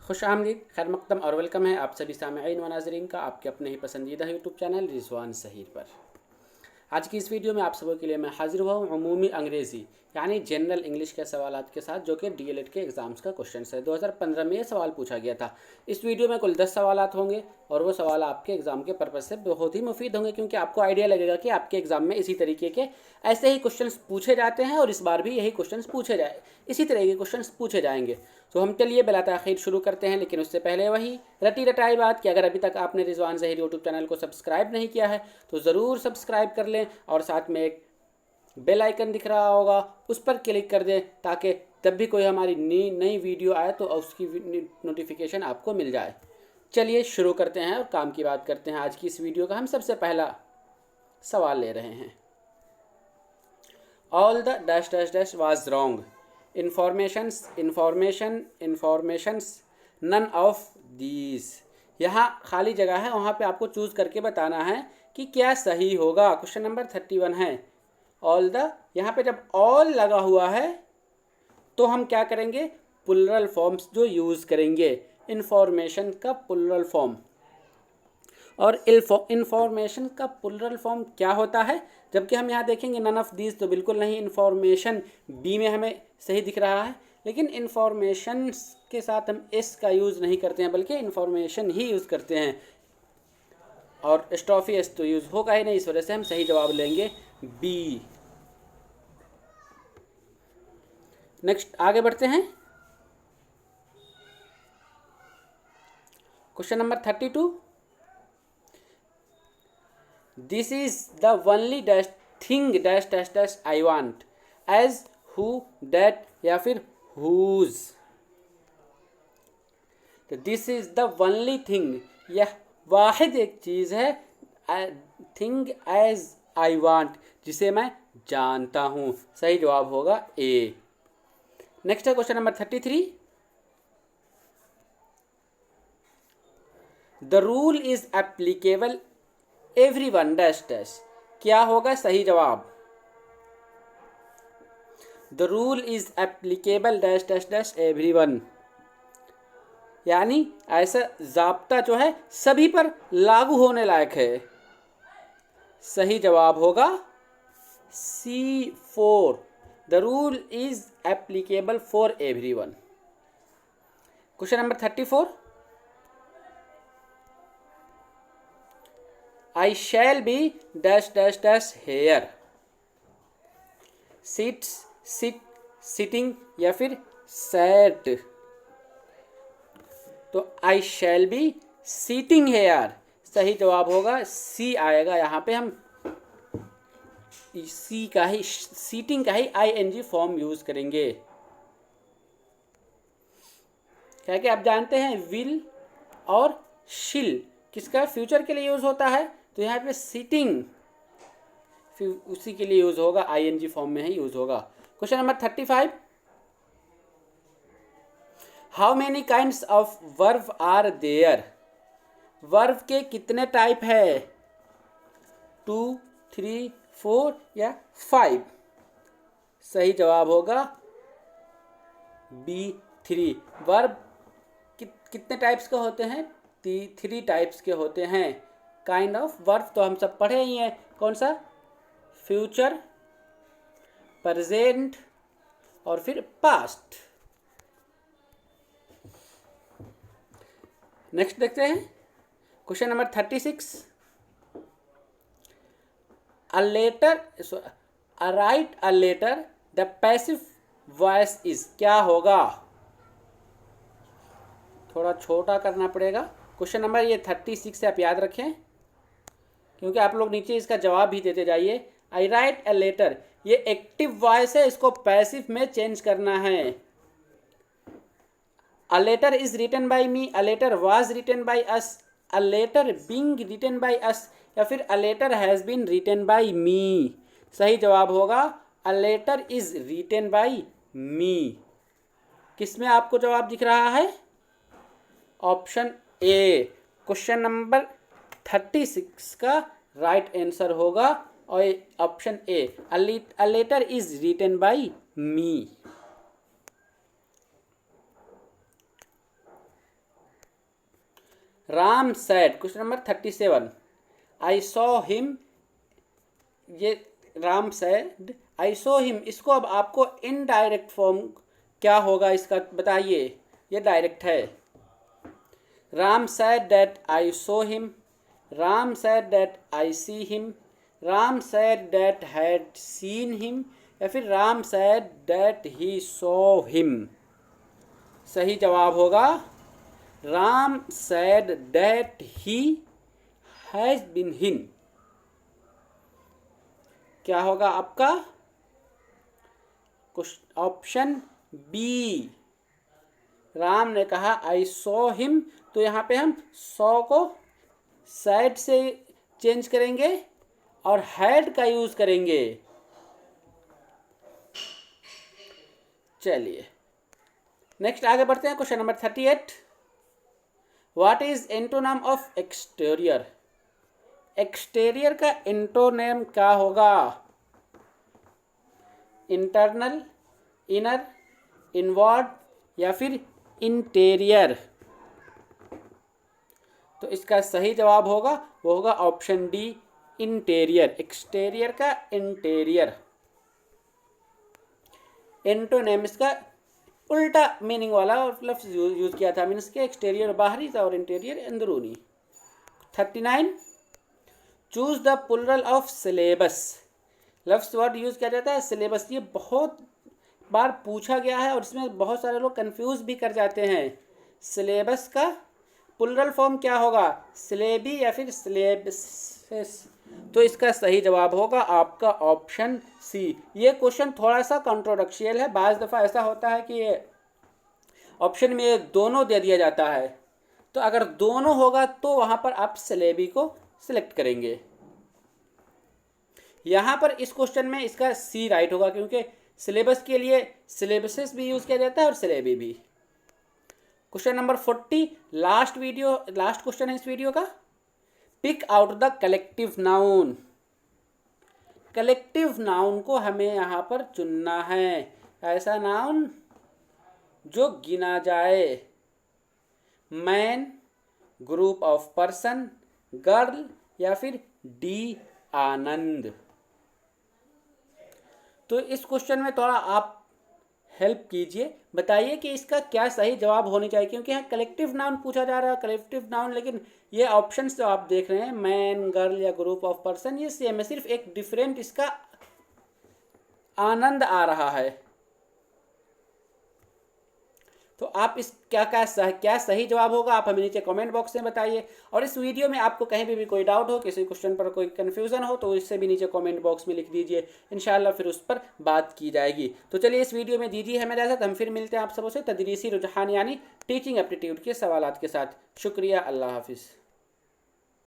खुश आमदीद, खैर मकदम और वेलकम है आप सभी सामईन व नाज़रीन का आपके अपने ही पसंदीदा यूट्यूब चैनल रिजवान सहीर पर। आज की इस वीडियो में आप सबों के लिए मैं हाजिर हुआ हूँ अमूमी अंग्रेज़ी यानी जनरल इंग्लिश के सवालात के साथ, जो कि डीएलएड के एग्ज़ाम्स का क्वेश्चन है। 2015 में ये सवाल पूछा गया था। इस वीडियो में कुल 10 सवालात होंगे और वो सवाल आपके एग्ज़ाम के पर्पज़ से बहुत ही मुफीद होंगे, क्योंकि आपको आइडिया लगेगा कि आपके एग्ज़ाम में इसी तरीके के ऐसे ही क्वेश्चन पूछे जाते हैं और इस बार भी यही क्वेश्चन पूछे जाए इसी तरह के क्वेश्चन पूछे जाएंगे। तो हम चलिए बिला ताख़ीर शुरू करते हैं, लेकिन उससे पहले वही रटी रटाई बात कि अगर अभी तक आपने रिजवान ज़हीर यूट्यूब चैनल को सब्सक्राइब नहीं किया है तो ज़रूर सब्सक्राइब कर लें और साथ में एक बेल आइकन दिख रहा होगा उस पर क्लिक कर दें, ताकि जब भी कोई हमारी नई वीडियो आए तो उसकी नोटिफिकेशन आपको मिल जाए। चलिए शुरू करते हैं और काम की बात करते हैं। आज की इस वीडियो का हम सबसे पहला सवाल ले रहे हैं। All the dash dash dash was wrong, informations none of these. यहाँ खाली जगह है, वहाँ पे आपको चूज़ करके बताना है कि क्या सही होगा। क्वेश्चन नंबर 31 है। ऑल द, यहाँ पे जब ऑल लगा हुआ है तो हम क्या करेंगे, प्लुरल फॉर्म्स जो यूज़ करेंगे। इंफॉर्मेशन का प्लुरल फॉर्म और इंफॉर्मेशन का प्लुरल फॉर्म क्या होता है, जबकि हम यहाँ देखेंगे नन ऑफ दीज तो बिल्कुल नहीं, इंफॉर्मेशन बी में हमें सही दिख रहा है, लेकिन इंफॉर्मेशन के साथ हम एस का यूज़ नहीं करते हैं बल्कि इंफॉर्मेशन ही यूज़ करते हैं, और स्टॉफी एस तो यूज़ होगा ही नहीं, इस वजह से हम सही जवाब लेंगे बी। नेक्स्ट आगे बढ़ते हैं। Question number 32। This is the only dash thing dash dash dash I want, as who that या फिर हुज। तो this is the only thing, यह वाहिद एक चीज़ है, थिंग एज आई वांट, जिसे मैं जानता हूँ। सही जवाब होगा ए। नेक्स्ट है question number 33। The rule is applicable everyone dash dash, क्या होगा सही जवाब। The rule is applicable dash dash dash everyone, यानी ऐसा ज़ाब्ता जो है सभी पर लागू होने लायक है। सही जवाब होगा C4, the rule is applicable for everyone. Question number 34। I shall be dash dash dash here, sitting या फिर सैट। तो I shall be sitting here, सही जवाब होगा सी आएगा। यहाँ पे हम सी का ही, सीटिंग का ही ING फॉर्म यूज करेंगे। क्या कि आप जानते हैं विल और शिल किसका फ्यूचर के लिए यूज होता है, तो यहाँ पे सीटिंग उसी के लिए यूज होगा, ING फॉर्म में ही यूज होगा। Question number 35। How many kinds of verb are there, verb के कितने टाइप है, 2, 3, 4 या 5। सही जवाब होगा B3। वर्ब कितने टाइप्स के होते हैं, 3 टाइप्स के होते हैं। काइंड ऑफ वर्ब तो हम सब पढ़े ही हैं, कौन सा, फ्यूचर, प्रेजेंट और फिर पास्ट। नेक्स्ट देखते हैं question number 36। A letter, right a letter, the passive voice is, क्या होगा। थोड़ा छोटा करना पड़ेगा क्वेश्चन नंबर ये 36 से, आप याद रखें क्योंकि आप लोग नीचे इसका जवाब भी देते जाइए। आई राइट अ लेटर, ये एक्टिव वॉइस है, इसको पैसिव में चेंज करना है। A letter is written by me, a letter was written by us, a letter being written by us या फिर a letter has been written by me. सही जवाब होगा a letter is written by me. किसमें आपको जवाब दिख रहा है, ऑप्शन ए। क्वेश्चन नंबर 36 का राइट आंसर होगा और option A, a letter is written by me. Ram said, question number 37, I saw him, ये Ram said I saw him, इसको अब आपको इनडायरेक्ट फॉर्म क्या होगा इसका बताइए, ये डायरेक्ट है। Ram said that I saw him, Ram said that I see him, Ram said that had seen him, या फिर Ram said that he saw him. सही जवाब होगा Ram said that he has been him. क्या होगा आपका ऑप्शन बी। राम ने कहा आई सॉ हिम, तो यहाँ पे हम सॉ को सैड से चेंज करेंगे और हैड का यूज करेंगे। चलिए नेक्स्ट आगे बढ़ते हैं। Question number 38, what is antonym of exterior. Exterior का एंटोनिम क्या होगा? इंटरनल, इनर, इनवर्ड या फिर इंटीरियर। तो इसका सही जवाब होगा वो होगा ऑप्शन डी, इंटीरियर। एक्सटीरियर का इंटीरियर। एंटोनिम्स का उल्टा मीनिंग वाला लफ्ज यूज किया था, मीन्स के एक्सटीरियर बाहरी था और इंटीरियर अंदरूनी। 39, choose the plural of syllabus. लफ्ज वर्ड यूज किया जाता है सिलेबस, ये बहुत बार पूछा गया है और इसमें बहुत सारे लोग कंफ्यूज भी कर जाते हैं। सिलेबस का प्लुरल फॉर्म क्या होगा, सिलेबी या फिर सिलेबसेस। तो इसका सही जवाब होगा आपका ऑप्शन सी। ये क्वेश्चन थोड़ा सा कंट्रोवर्शियल है, बाज़ दफ़ा ऐसा होता है कि ऑप्शन में दोनों दे दिया जाता है, तो अगर दोनों होगा तो वहाँ पर आप सिलेबी को सिलेक्ट करेंगे। यहाँ पर इस क्वेश्चन में इसका सी राइट होगा, क्योंकि सिलेबस के लिए सिलेबसेस भी यूज़ किया जाता है और सिलेबी भी। क्वेश्चन नंबर 40, लास्ट क्वेश्चन है इस वीडियो का। Pick out the collective noun. Collective noun को हमें यहाँ पर चुनना है, ऐसा नाउन जो गिना जाए। Man, group of person, girl या फिर डी आनंद। तो इस क्वेश्चन में थोड़ा आप हेल्प कीजिए, बताइए कि इसका क्या सही जवाब होनी चाहिए, क्योंकि यहाँ कलेक्टिव नाउन पूछा जा रहा है, कलेक्टिव नाउन, लेकिन ये ऑप्शंस जो आप देख रहे हैं मैन, गर्ल या ग्रुप ऑफ पर्सन, ये सेम है, सिर्फ एक डिफरेंट इसका आनंद आ रहा है। तो आप इस क्या सही जवाब होगा आप हमें नीचे कमेंट बॉक्स में बताइए। और इस वीडियो में आपको कहीं भी कोई डाउट हो, किसी क्वेश्चन पर कोई कन्फ्यूज़न हो, तो इससे भी नीचे कमेंट बॉक्स में लिख दीजिए, इंशाल्लाह फिर उस पर बात की जाएगी। तो चलिए इस वीडियो में दीजिए हमें इजाज़त, हम फिर मिलते हैं आप सबसे तदरीसी रुझान यानी टीचिंग एप्टीट्यूड के सवालात के साथ। शुक्रिया, अल्लाह हाफिज़।